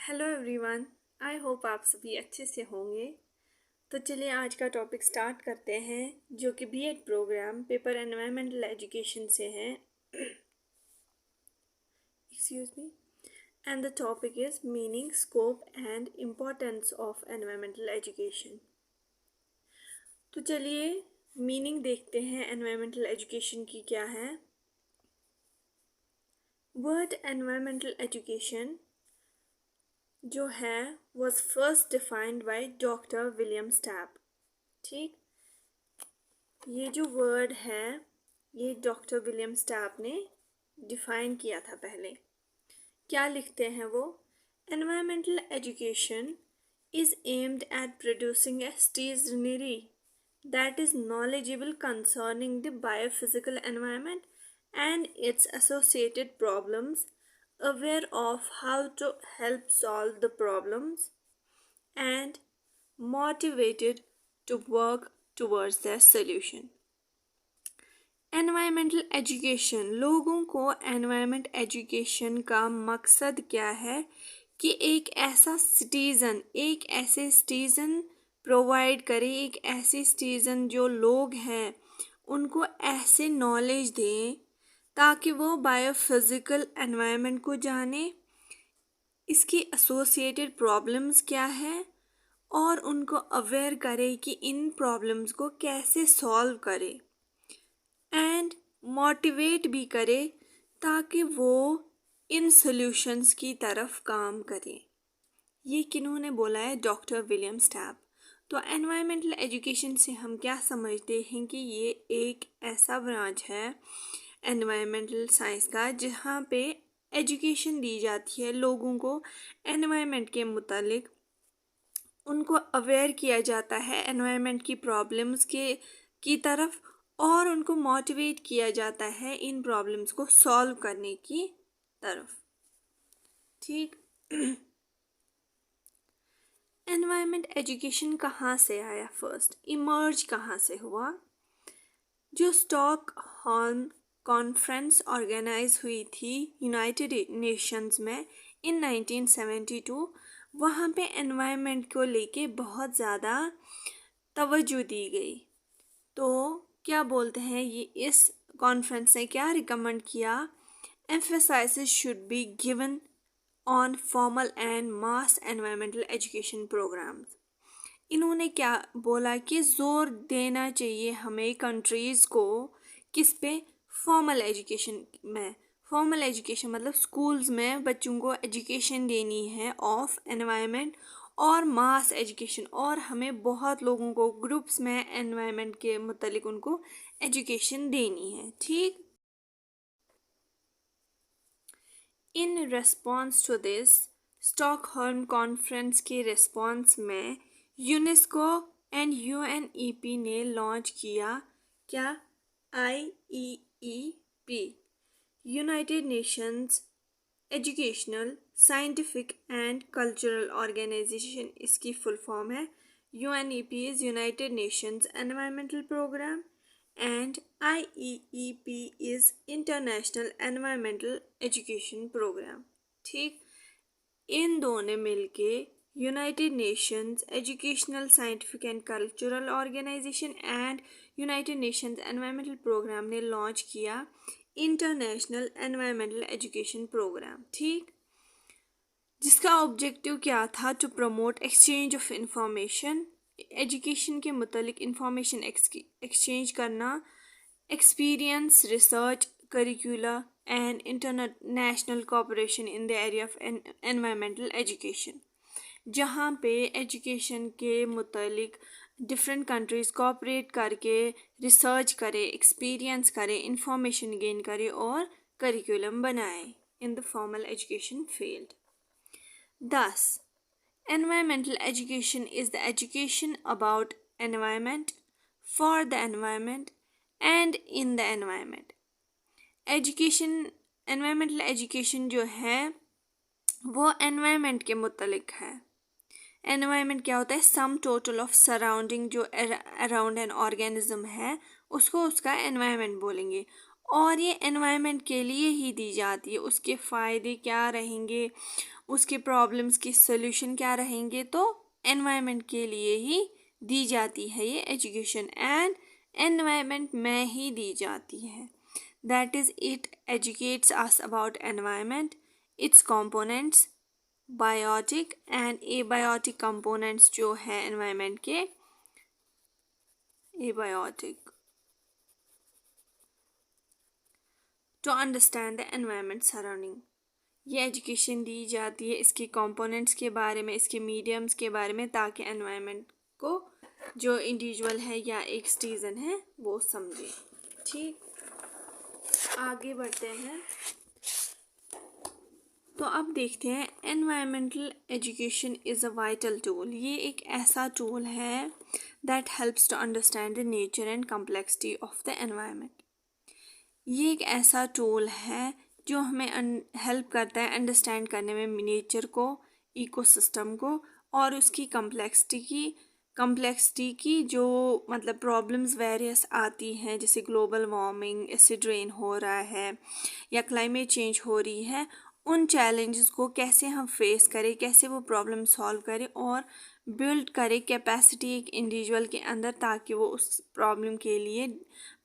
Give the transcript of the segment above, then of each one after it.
Hello everyone. आई hope आप सभी अच्छे से होंगे। तो चलिए आज का टॉपिक स्टार्ट करते हैं जो कि BEd program paper environmental education से है। Excuse me. And the topic is meaning, scope and importance of environmental education. तो चलिए मीनिंग देखते हैं एनवायरमेंटल एजुकेशन की क्या है। वर्ड एनवायरमेंटल एजुकेशन जो है was first defined by doctor William step. ठीक, ये जो वर्ड है ये डॉक्टर विलियम स्टैप ने डिफाइन किया था पहले। क्या लिखते हैं वो? Environmental education is aimed at producing a stationary that is knowledgeable concerning the biophysical environment and its associated problems, aware of how to help solve the problems, and motivated to work towards their solution. Environmental education, लोगों को environment education का मकसद क्या है कि एक ऐसे citizen provide करे, एक ऐसे सिटीज़न जो लोग हैं उनको ऐसे नॉलेज दें ताकि वो बायोफिज़िकल एनवायरनमेंट को जाने, इसकी एसोसिएटेड प्रॉब्लम्स क्या है और उनको अवेयर करे कि इन प्रॉब्लम्स को कैसे सॉल्व करे एंड मोटिवेट भी करे ताकि वो इन सॉल्यूशंस की तरफ काम करें। ये किन्होंने बोला है? Doctor William step. तो एनवायरमेंटल एजुकेशन से हम क्या समझते हैं कि ये एक ऐसा ब्रांच है एनवायरमेंटल साइंस का जहाँ पे एजुकेशन दी जाती है लोगों को एनवायरमेंट के मुतालिक, उनको अवेयर किया जाता है एनवायरमेंट की प्रॉब्लम्स की तरफ और उनको मोटिवेट किया जाता है इन प्रॉब्लम्स को सॉल्व करने की तरफ। ठीक। एनवायरमेंट एजुकेशन कहाँ से आया? फर्स्ट इमर्ज कहाँ से हुआ? जो स्टॉकहोल्म कॉन्फ्रेंस ऑर्गेनाइज हुई थी यूनाइटेड नेशंस में इन 1972, वहाँ पे एनवायरनमेंट को लेके बहुत ज़्यादा तवज्जो दी गई। तो क्या बोलते हैं ये, इस कॉन्फ्रेंस ने क्या रिकमेंड किया? Emphasis should be given on formal and mass environmental education programmes. इन्होंने क्या बोला कि जोर देना चाहिए हमें कंट्रीज़ को किस पे? फॉर्मल एजुकेशन में। फॉर्मल एजुकेशन मतलब स्कूल्स में बच्चों को एजुकेशन देनी है ऑफ एनवायरनमेंट, और मास एजुकेशन, और हमें बहुत लोगों को ग्रुप्स में एनवायरनमेंट के मुतालिक उनको एजुकेशन देनी है। ठीक। In response to this, Stockholm conference के रेस्पॉन्स में यूनेस्को एंड यूएनईपी ने लॉन्च किया क्या? IEEP, United Nations educational, scientific and cultural organization, इसकी फुल फॉर्म है। UNEP is United Nations environmental program and IEEP is international environmental education program. ठीक। इन दोनों ने मिलके United Nations educational, scientific and cultural organization and United Nations environmental program ने launch किया international environmental education program. ठीक, जिसका ऑब्जेक्टिव क्या था? To promote exchange of information, education के मुतालिक इंफॉर्मेशन एक्सचेंज करना, experience, research, curricula and international cooperation in the area of environmental education, जहाँ पे एजुकेशन के मुतालिक डिफरेंट कंट्रीज़ कोऑपरेट करके रिसर्च करे, एक्सपीरियंस करे, इंफॉर्मेशन गेन करे और करिकुलम बनाए in the formal education field. Thus, environmental education is the education about environment, for the environment and in the environment. Education, environmental education जो है वो environment के मुतलिक है। environment क्या होता है? sum total of surrounding, जो around an organism है उसको उसका environment बोलेंगे, और ये एनवायरनमेंट के लिए ही दी जाती है। उसके फ़ायदे क्या रहेंगे, उसके प्रॉब्लम्स के सॉल्यूशन क्या रहेंगे, तो एनवायरनमेंट के लिए ही दी जाती है ये एजुकेशन, एंड एनवायरनमेंट में ही दी जाती है। That is it educates us about environment, its components, biotic and abiotic components जो है एनवायरनमेंट के, abiotic, to understand the environment surrounding. ये एजुकेशन दी जाती है इसके कंपोनेंट्स के बारे में, इसके मीडियम्स के बारे में, ताकि एनवायरनमेंट को जो इंडिविजुअल है या एक सिटीजन है वो समझे। ठीक, आगे बढ़ते हैं। तो अब देखते हैं environmental education is a vital tool. ये एक ऐसा टूल है that helps to understand the nature and complexity of the environment. ये एक ऐसा टूल है जो हमें हेल्प करता है अंडरस्टैंड करने में नेचर को, इकोसिस्टम को, और उसकी कम्प्लेक्सिटी की जो मतलब प्रॉब्लम्स वेरियस आती हैं, जैसे ग्लोबल वार्मिंग, एसिड रेन हो रहा है या क्लाइमेट चेंज हो रही है, उन चैलेंजेस को कैसे हम फेस करें, कैसे वो प्रॉब्लम सॉल्व करें और बिल्ड करें कैपेसिटी एक इंडिविजुअल के अंदर, ताकि वो उस प्रॉब्लम के लिए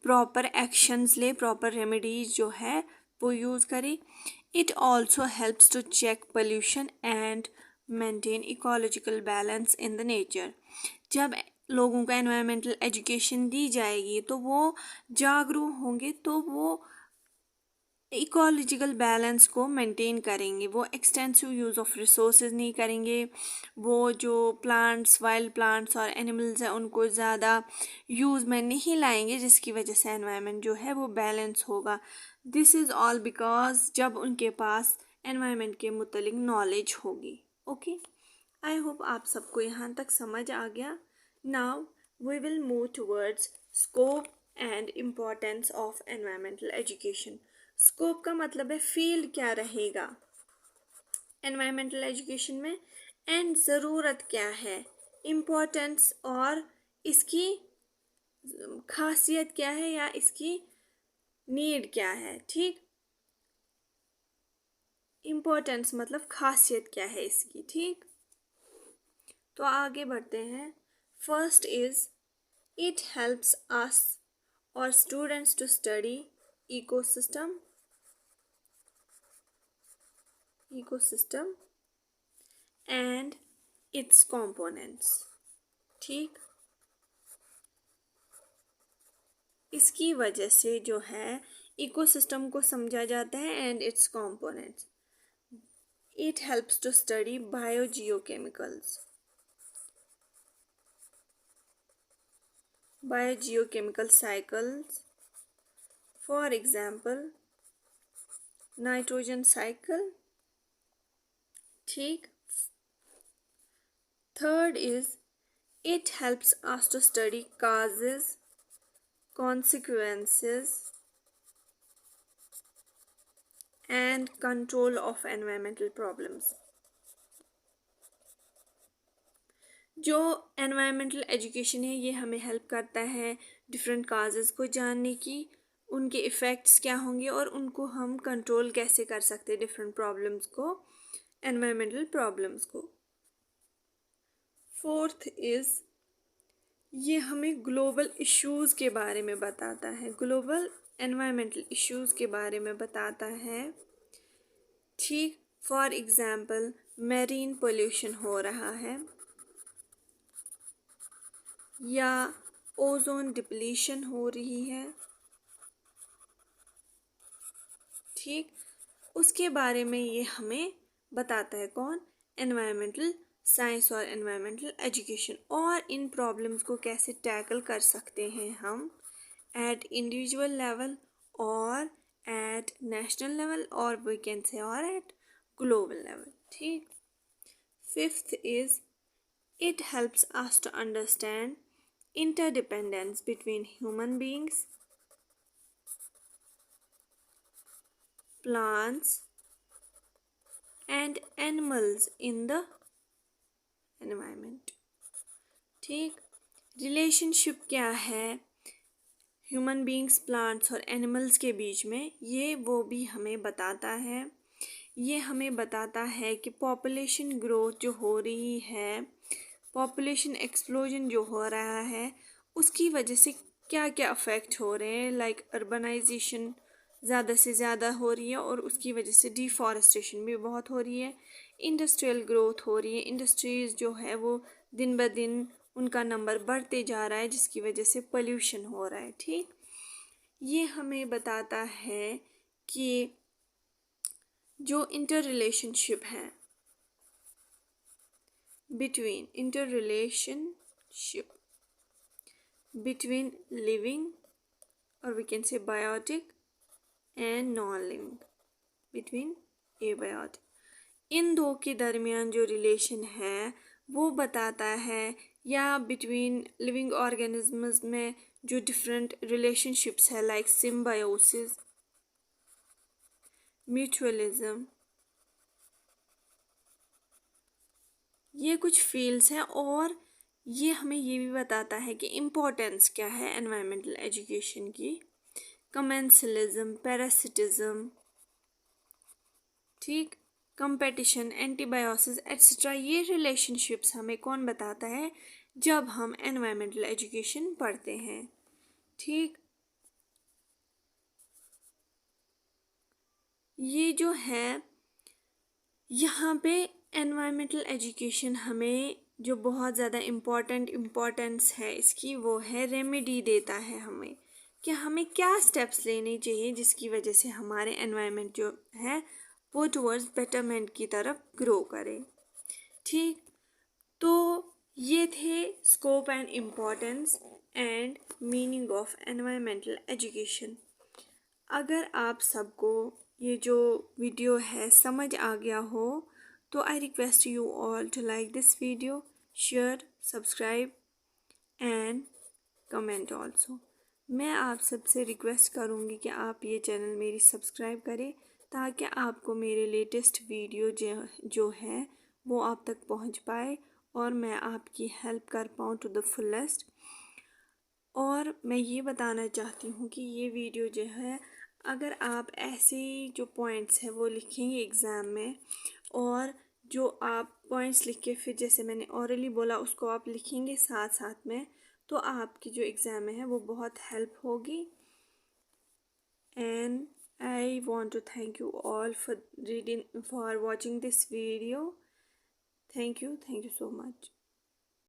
प्रॉपर एक्शंस ले, प्रॉपर रेमेडीज जो है वो यूज़ करे। It also helps to check pollution and maintain ecological balance in the nature. जब लोगों को एनवायरमेंटल एजुकेशन दी जाएगी तो वो जागरूक होंगे, तो वो इकोलॉजिकल बैलेंस को मेंटेन करेंगे, वो एक्सटेंसिव यूज़ ऑफ रिसोर्सेज नहीं करेंगे, वो जो प्लांट्स, वाइल्ड प्लांट्स और एनिमल्स हैं उनको ज़्यादा यूज़ में नहीं लाएंगे, जिसकी वजह से एनवायरनमेंट जो है वो बैलेंस होगा। दिस इज़ ऑल बिकॉज जब उनके पास एनवायरनमेंट के मुतल्लिक नॉलेज होगी। ओके, आई होप आप सबको यहाँ तक समझ आ गया। Now we will move towards scope and importance of environmental education. Scope का मतलब है फील्ड क्या रहेगा एनवायरमेंटल एजुकेशन में, एंड ज़रूरत क्या है, इम्पोर्टेंस और इसकी खासियत क्या है या इसकी नीड क्या है। ठीक, इम्पोर्टेंस मतलब खासियत क्या है इसकी। ठीक, तो आगे बढ़ते हैं। First is it helps us और students to study ecosystem and its components। ठीक, इसकी वजह से जो है इकोसिस्टम को समझा जाता है and its components. It helps to study biogeochemical cycles, for example nitrogen cycle. ठीक, third is it helps us to study causes, consequences and control of environmental problems। जो एनवायरमेंटल एजुकेशन है ये हमें हेल्प करता है डिफरेंट काजेस को जानने की, उनके इफ़ेक्ट्स क्या होंगे और उनको हम कंट्रोल कैसे कर सकते हैं, डिफरेंट प्रॉब्लम्स को, एनवायरमेंटल प्रॉब्लम्स को। फोर्थ इज़ ये हमें ग्लोबल इश्यूज़ के बारे में बताता है, ग्लोबल एनवायरमेंटल इश्यूज़ के बारे में बताता है। ठीक, फॉर एग्जांपल मैरीन पोल्यूशन हो रहा है या ओजोन डिप्लीशन हो रही है। ठीक, उसके बारे में ये हमें बताता है कौन, एनवायरमेंटल साइंस और एनवायरमेंटल एजुकेशन, और इन प्रॉब्लम्स को कैसे टैकल कर सकते हैं हम एट इंडिविजुअल लेवल और एट नेशनल लेवल और वी कैन से और एट ग्लोबल लेवल। ठीक, fifth is it helps us to understand interdependence between human beings, plants and animals in the environment। ठीक, रिलेशनशिप क्या है ह्यूमन बींग्स, प्लांट्स और animals के बीच में, ये वो भी हमें बताता है। ये हमें बताता है कि पॉपुलेशन ग्रोथ जो हो रही है, पॉपुलेशन एक्सप्लोजन जो हो रहा है, उसकी वजह से क्या क्या अफेक्ट हो रहे हैं। लाइक अर्बनाइजेशन ज़्यादा से ज़्यादा हो रही है और उसकी वजह से डिफॉरेस्टेशन भी बहुत हो रही है। इंडस्ट्रियल ग्रोथ हो रही है, इंडस्ट्रीज़ जो है वो दिन ब दिन उनका नंबर बढ़ते जा रहा है, जिसकी वजह से पोल्यूशन हो रहा है। ठीक, ये हमें बताता है कि जो इंटर रिलेशनशिप है between living, or we can say biotic, and non-living, between abiotic, इन दो के दरमियान जो रिलेशन है वो बताता है, या बिटवीन लिविंग ऑर्गेनिजम्स में जो डिफरेंट रिलेशनशिप्स है, लाइक सिम्बायोसिस, म्यूचुअलिज्म, ये कुछ फील्ड्स हैं। और ये हमें ये भी बताता है कि इम्पोर्टेंस क्या है एनवायरमेंटल एजुकेशन की। कमेंसलिज्म, पैरासिटिज्म, ठीक, कंपटीशन, एंटीबायोसिस एट्सेट्रा, ये रिलेशनशिप्स हमें कौन बताता है जब हम एनवायरमेंटल एजुकेशन पढ़ते हैं। ठीक, ये जो है यहाँ पे एनवायरमेंटल एजुकेशन हमें जो बहुत ज़्यादा इम्पोर्टेंस है इसकी, वो है रेमेडी देता है हमें कि हमें क्या स्टेप्स लेने चाहिए जिसकी वजह से हमारे एनवायरनमेंट जो है वो टुवर्ड्स बेटरमेंट की तरफ ग्रो करे। ठीक, तो ये थे scope and importance and meaning of environmental education. अगर आप सबको ये जो वीडियो है समझ आ गया हो तो I request you all to like this video, share, subscribe and comment also. मैं आप सबसे रिक्वेस्ट करूँगी कि आप ये चैनल मेरी सब्सक्राइब करें ताकि आपको मेरे लेटेस्ट वीडियो जो है वो आप तक पहुँच पाए और मैं आपकी हेल्प कर पाऊँ टू द फुलेस्ट। और मैं ये बताना चाहती हूँ कि ये वीडियो जो है, अगर आप ऐसे जो पॉइंट्स हैं वो लिखेंगे एग्ज़ाम में, और जो आप पॉइंट्स लिख के फिर जैसे मैंने ऑरली बोला उसको आप लिखेंगे साथ साथ में, तो आपकी जो एग्ज़ाम है वो बहुत हेल्प होगी। And I want to thank you all for watching this video. Thank you so much.